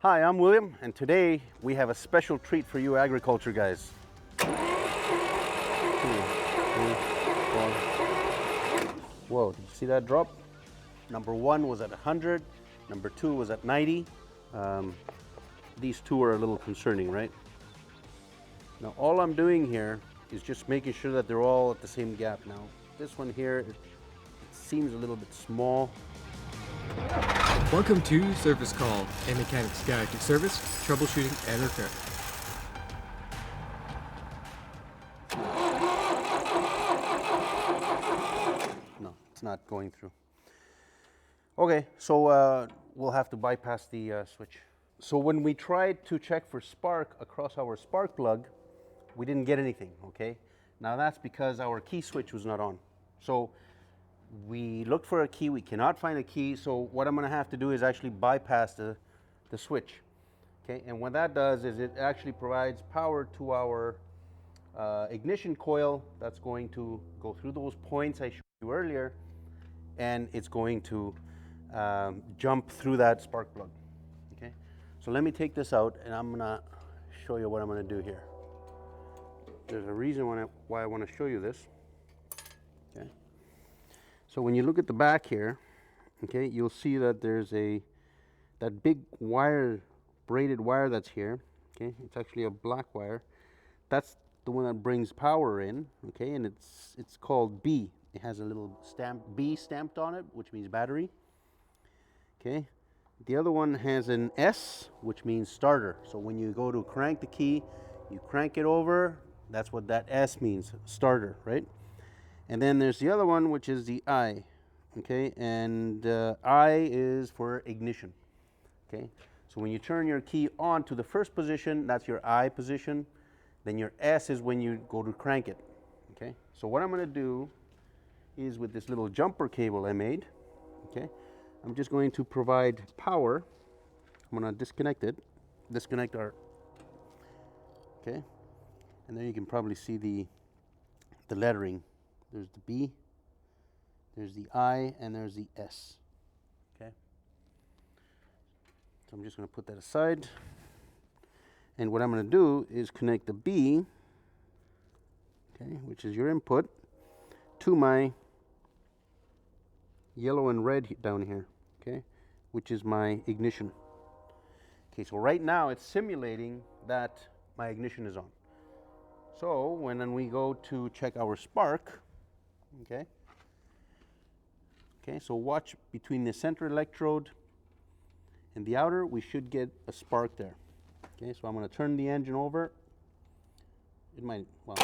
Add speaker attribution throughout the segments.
Speaker 1: Hi, I'm William, and today we have a special treat for you agriculture guys. Whoa, did you see that drop? Number one was at 100, number two was at 90. These two are a little concerning, right? Now all I'm doing here is just making sure that they're all at the same gap. Now this one here, it seems a little bit small.
Speaker 2: Welcome to Service Call, a mechanic's guide to service, troubleshooting, and repair.
Speaker 1: No, it's not going through. Okay, so we'll have to bypass the switch. So when we tried to check for spark across our spark plug, we didn't get anything, okay? Now that's because our key switch was not on. So we looked for a key, we cannot find a key, so what I'm gonna have to do is actually bypass the switch, okay? And what that does is it actually provides power to our ignition coil that's going to go through those points I showed you earlier, and it's going to jump through that spark plug, okay? So let me take this out and I'm gonna show you what I'm gonna do here. There's a reason why I wanna show you this, okay? So when you look at the back here, okay, you'll see that there's that big wire, braided wire that's here, okay? It's actually a black wire. That's the one that brings power in, okay? And it's called B. It has a little stamp, B stamped on it, which means battery, okay? The other one has an S, which means starter. So when you go to crank the key, you crank it over, that's what that S means, starter, right? And then there's the other one, which is the I, okay? And I is for ignition, okay? So when you turn your key on to the first position, that's your I position. Then your S is when you go to crank it, okay? So what I'm gonna do is with this little jumper cable I made, okay? I'm just going to provide power. I'm gonna disconnect our, okay? And then you can probably see the lettering. There's the B, there's the I, and there's the S, okay? So I'm just gonna put that aside. And what I'm gonna do is connect the B, okay, which is your input, to my yellow and red down here, okay, which is my ignition. Okay, so right now it's simulating that my ignition is on. So when we go to check our spark, okay, so watch between the center electrode and the outer, we should get a spark there. Okay, so I'm going to turn the engine over. It might, well,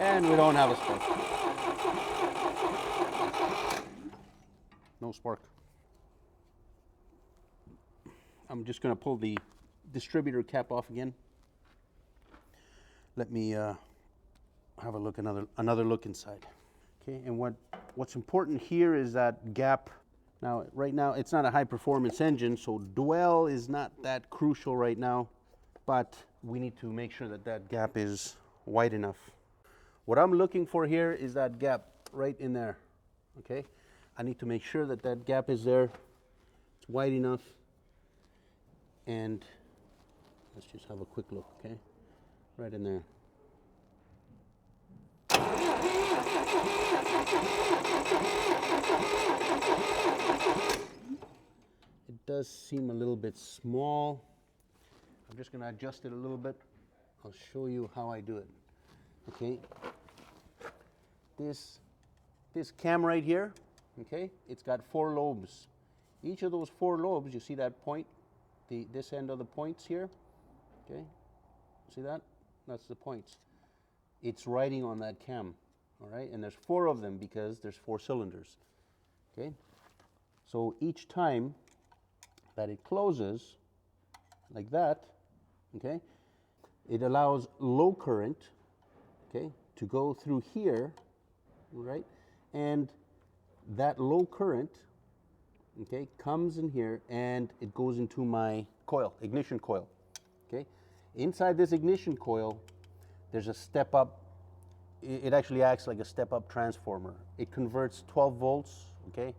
Speaker 1: and we don't have a spark. No spark. I'm just going to pull the distributor cap off again. Let me have a look, another look inside. Okay, and what's important here is that gap. Now, right now, it's not a high-performance engine, so dwell is not that crucial right now, but we need to make sure that that gap is wide enough. What I'm looking for here is that gap right in there, okay? I need to make sure that that gap is there, it's wide enough, and let's just have a quick look, okay? Right in there. It does seem a little bit small. I'm just going to adjust it a little bit. I'll show you how I do it. Okay. This cam right here, okay, it's got 4 lobes. Each of those 4 lobes, you see that point, this end of the points here, okay? See that? That's the points. It's riding on that cam, all right? And there's 4 of them because there's 4 cylinders, okay? So each time that it closes like that, okay, it allows low current, okay, to go through here, right? And that low current, okay, comes in here and it goes into my coil, ignition coil, okay? Inside this ignition coil, there's a step up. It actually acts like a step up transformer. It converts 12 volts, okay,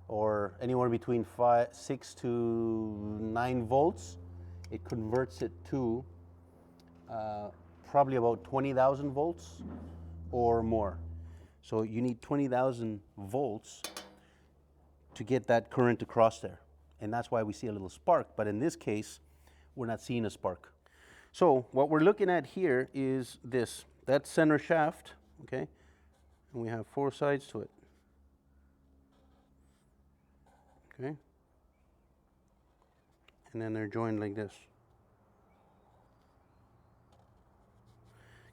Speaker 1: or anywhere between 6 to 9 volts, it converts it to probably about 20,000 volts or more. So you need 20,000 volts to get that current across there. And that's why we see a little spark. But in this case, we're not seeing a spark. So what we're looking at here is this. That center shaft, okay? And we have 4 sides to it. Okay? And then they're joined like this.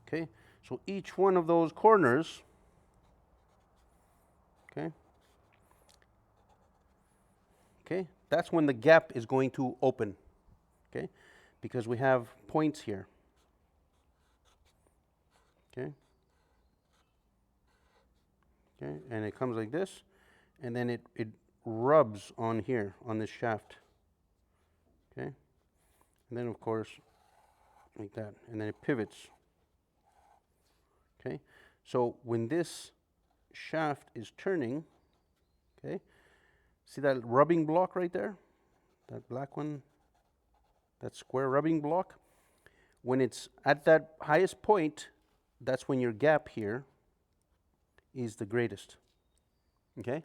Speaker 1: Okay? So each one of those corners, okay? Okay? That's when the gap is going to open. Okay? Because we have points here. Okay? Okay? And it comes like this, and then it rubs on here, on this shaft. Okay? And then, of course, like that. And then it pivots. Okay? So when this shaft is turning, okay, see that rubbing block right there? That black one? That square rubbing block? When it's at that highest point, that's when your gap here is the greatest. Okay?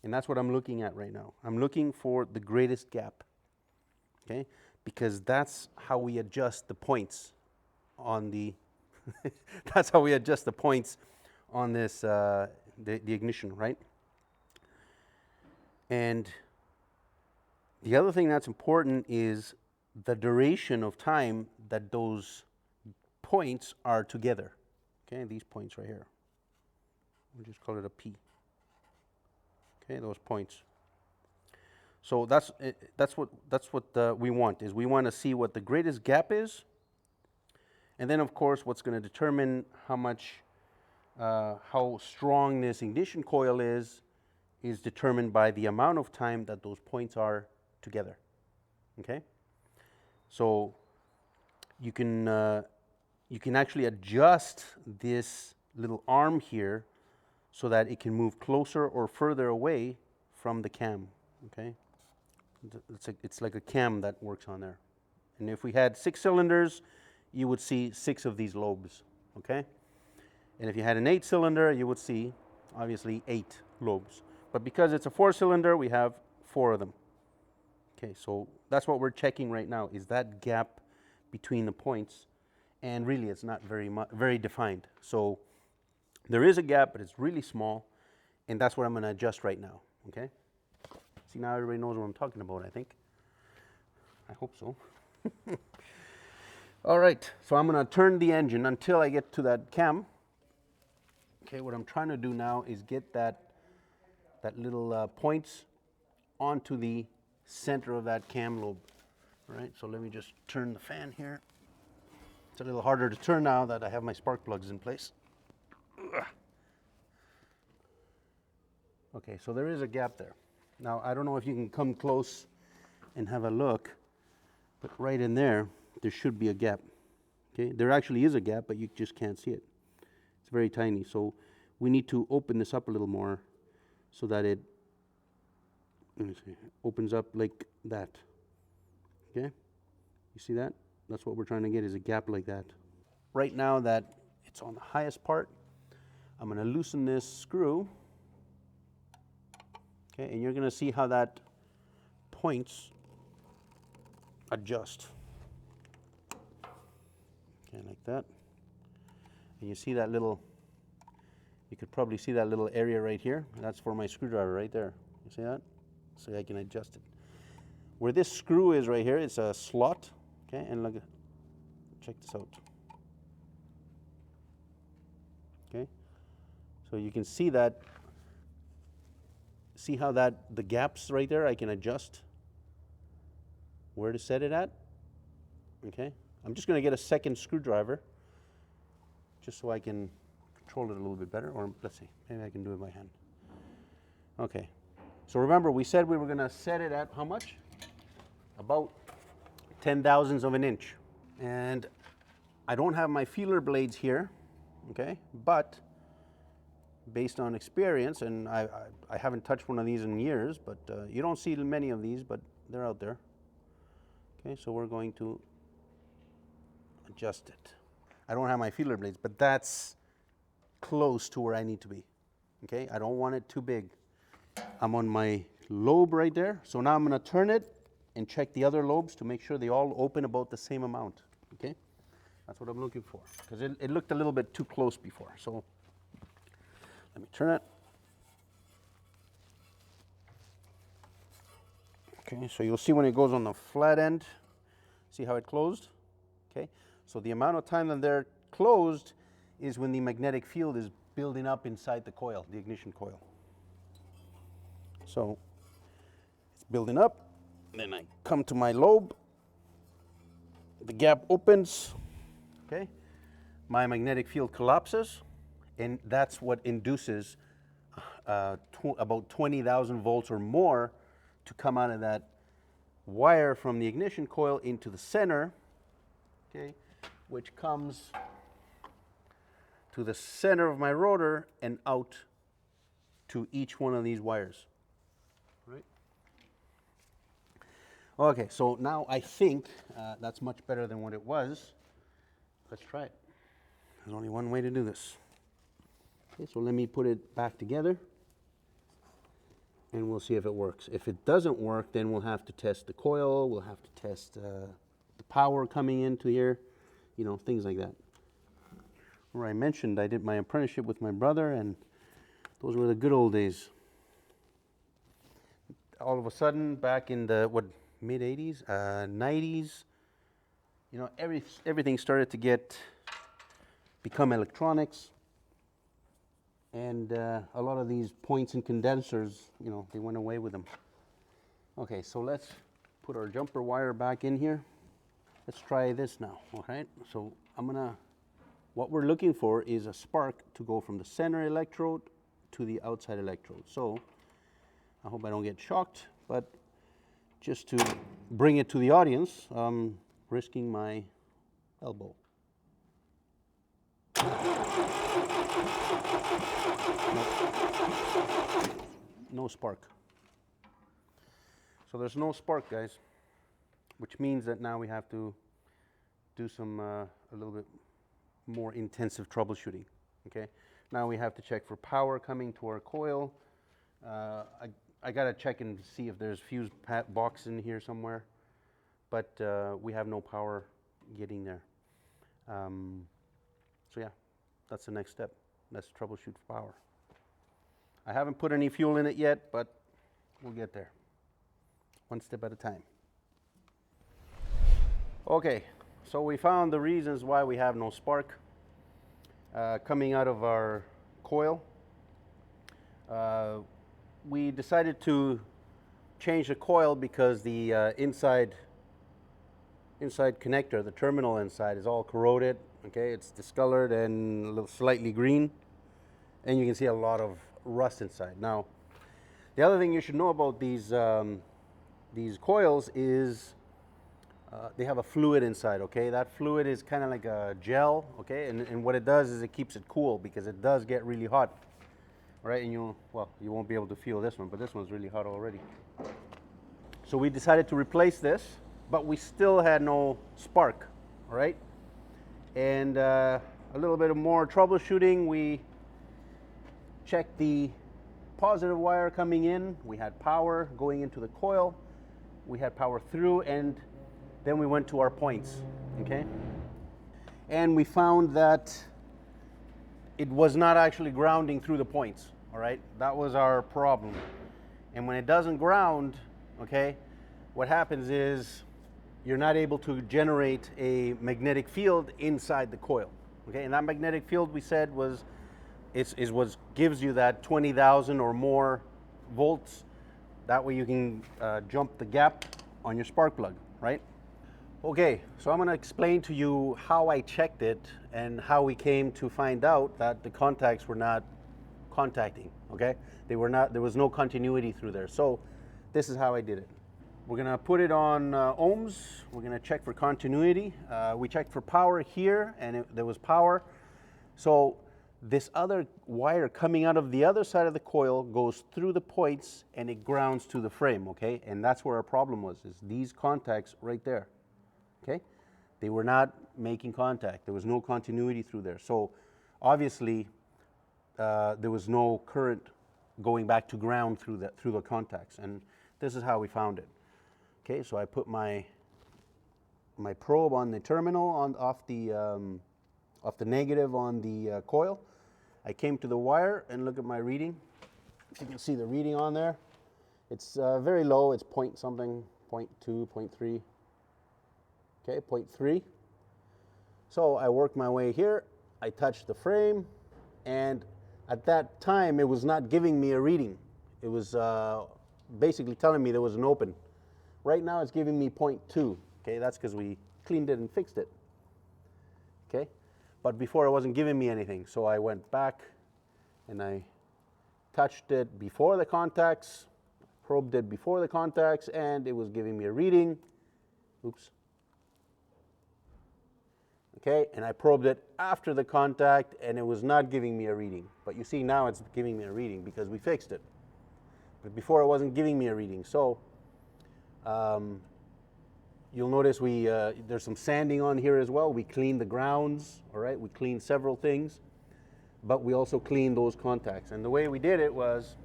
Speaker 1: And that's what I'm looking at right now. I'm looking for the greatest gap. Okay? Because that's how we adjust the points on the that's how we adjust the points on this the ignition, right? And the other thing that's important is the duration of time that those points are together. Okay, these points right here. We'll just call it a P. Okay, those points. So that's what we want, is we want to see what the greatest gap is, and then of course what's going to determine how strong this ignition coil is determined by the amount of time that those points are together. Okay, so you can actually adjust this little arm here so that it can move closer or further away from the cam. Okay, it's like a cam that works on there. And if we had 6 cylinders, you would see 6 of these lobes. Okay, and if you had an 8-cylinder, you would see obviously 8 lobes. But because it's a 4-cylinder, we have 4 of them. Okay, so that's what we're checking right now, is that gap between the points, and really it's not very defined. So there is a gap, but it's really small, and that's what I'm going to adjust right now. Okay, see, now everybody knows what I'm talking about, I think. I hope so. All right, so I'm going to turn the engine until I get to that cam. Okay, what I'm trying to do now is get that little points onto the center of that cam lobe. All right, so let me just turn the fan here. It's a little harder to turn now that I have my spark plugs in place. Okay, so there is a gap there. Now, I don't know if you can come close and have a look, but right in there should be a gap. Okay, there actually is a gap, but you just can't see it. It's very tiny, so we need to open this up a little more so that it opens up like that. Okay, you see that? That's what we're trying to get, is a gap like that. Right now that it's on the highest part, I'm going to loosen this screw. Okay, and you're going to see how that points adjust. Okay, like that. And you see that little, you could probably see that little area right here. That's for my screwdriver right there. You see that? So I can adjust it. Where this screw is right here, it's a slot. Okay, and look, check this out. Okay, so you can see that. See how the gaps right there, I can adjust where to set it at. Okay, I'm just going to get a second screwdriver just so I can control it a little bit better, or let's see, maybe I can do it by hand. Okay, so remember we said we were going to set it at how much? About 0.10 of an inch. And I don't have my feeler blades here, okay, but based on experience, and I haven't touched one of these in years, but you don't see many of these, but they're out there. Okay, so we're going to adjust it. I don't have my feeler blades, but that's close to where I need to be. Okay, I don't want it too big. I'm on my lobe right there, so now I'm going to turn it and check the other lobes to make sure they all open about the same amount. Okay, that's what I'm looking for, because it looked a little bit too close before. So let me turn it. Okay, so you'll see when it goes on the flat end, see how it closed? Okay, so the amount of time that they're closed is when the magnetic field is building up inside the coil, the ignition coil. So it's building up, then I come to my lobe, the gap opens, okay, my magnetic field collapses, and that's what induces about 20,000 volts or more to come out of that wire from the ignition coil into the center, okay, which comes to the center of my rotor and out to each one of these wires. Right? Okay, so now I think that's much better than what it was. Let's try it. There's only one way to do this. Okay, so let me put it back together and we'll see if it works. If it doesn't work, then we'll have to test the coil, we'll have to test the power coming into here, you know, things like that. Where I mentioned I did my apprenticeship with my brother, and those were the good old days. All of a sudden, back in the mid 80s, 90s, you know, everything started to become electronics, and a lot of these points and condensers, you know, they went away with them. Okay, so let's put our jumper wire back in here. Let's try this now. All right, so what we're looking for is a spark to go from the center electrode to the outside electrode. So I hope I don't get shocked, but just to bring it to the audience, I'm risking my elbow. No spark. So there's no spark, guys, which means that now we have to do some a little bit more intensive troubleshooting. Okay, now we have to check for power coming to our coil. I gotta check and see if there's fuse box in here somewhere, but we have no power getting there. So yeah, that's the next step. Let's troubleshoot for power. I haven't put any fuel in it yet, but we'll get there, one step at a time. Okay, so we found the reasons why we have no spark coming out of our coil. We decided to change the coil because the inside connector, the terminal inside, is all corroded. Okay, it's discolored and a little slightly green, and you can see a lot of rust inside. Now, the other thing you should know about these coils is they have a fluid inside. Okay, that fluid is kind of like a gel. Okay, and what it does is it keeps it cool because it does get really hot. Right, and you won't be able to feel this one, but this one's really hot already. So we decided to replace this, but we still had no spark. All right, and a little bit of more troubleshooting. We checked the positive wire coming in. We had power going into the coil. We had power through, and then we went to our points. Okay, and we found that it was not actually grounding through the points. All right, that was our problem. And when it doesn't ground, okay, what happens is you're not able to generate a magnetic field inside the coil. Okay, and that magnetic field, we said, is what gives you that 20,000 or more volts. That way you can jump the gap on your spark plug, right? Okay, so I'm going to explain to you how I checked it and how we came to find out that the contacts were not contacting. Okay, there was no continuity through there. So this is how I did it. We're going to put it on ohms. We're going to check for continuity. We checked for power here, and there was power. So this other wire coming out of the other side of the coil goes through the points and it grounds to the frame, okay? And that's where our problem was, is these contacts right there, okay? They were not making contact. There was no continuity through there. So obviously there was no current going back to ground through the contacts. And this is how we found it. Okay, so I put my probe on the terminal off the negative on the coil. I came to the wire and look at my reading. If you can see the reading on there, it's very low. It's point something, 0.2, 0.3. Okay, 0.3. So I worked my way here. I touched the frame, and at that time it was not giving me a reading. It was basically telling me there was an open. Right now it's giving me 0.2. Okay, that's because we cleaned it and fixed it. Okay, but before it wasn't giving me anything. So I went back and I touched it before the contacts, probed it before the contacts, and it was giving me a reading. Oops. Okay, and I probed it after the contact and it was not giving me a reading. But you see now it's giving me a reading because we fixed it. But before it wasn't giving me a reading. So you'll notice there's some sanding on here as well. We cleaned the grounds, all right? We cleaned several things, but we also cleaned those contacts. And the way we did it was,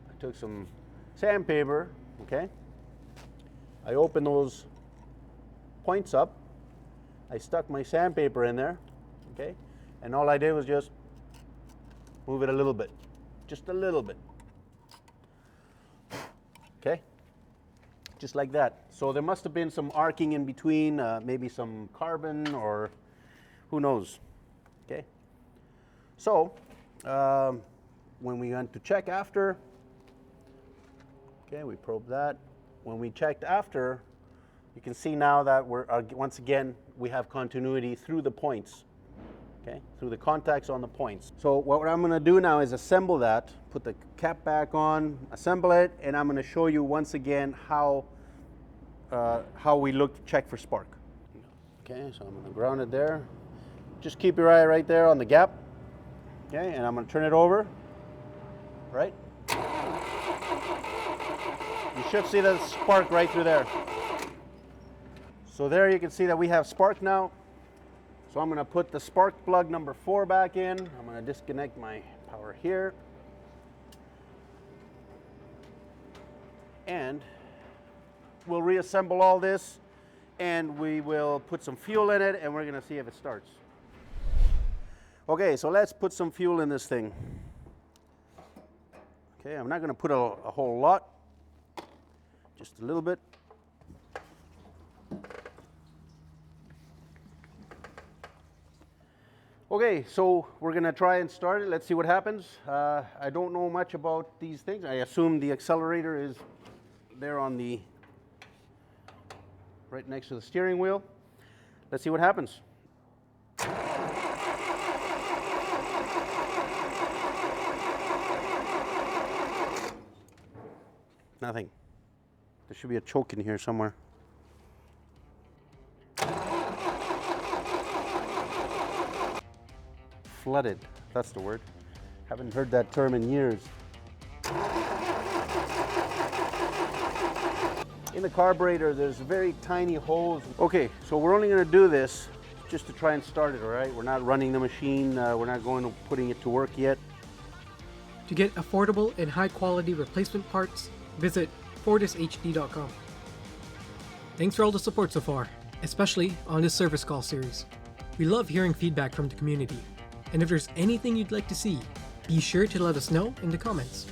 Speaker 1: I took some sandpaper, okay? I opened those points up. I stuck my sandpaper in there, okay? And all I did was just move it a little bit, just a little bit, okay? Just like that. So there must have been some arcing in between, maybe some carbon or who knows, okay? So when we went to check after, okay, we probed that. When we checked after, you can see now that once again, we have continuity through the points, okay? Through the contacts on the points. So what I'm gonna do now is assemble that, put the cap back on, assemble it, and I'm gonna show you once again how we look to check for spark. Okay, so I'm gonna ground it there. Just keep your eye right there on the gap, okay? And I'm gonna turn it over, right? You should see the spark right through there. So there you can see that we have spark now. So I'm going to put the spark plug number 4 back in. I'm going to disconnect my power here. And we'll reassemble all this and we will put some fuel in it and we're going to see if it starts. Okay, so let's put some fuel in this thing. Okay, I'm not going to put a whole lot, just a little bit. Okay, so we're gonna try and start it. Let's see what happens. I don't know much about these things. I assume the accelerator is there on the, right next to the steering wheel. Let's see what happens. Nothing. There should be a choke in here somewhere. Flooded, that's the word. Haven't heard that term in years. In the carburetor, there's very tiny holes. Okay, so we're only gonna do this just to try and start it, all right? We're not running the machine, we're not going to putting it to work yet.
Speaker 2: To get affordable and high quality replacement parts, visit FortisHD.com. Thanks for all the support so far, especially on this service call series. We love hearing feedback from the community. And if there's anything you'd like to see, be sure to let us know in the comments.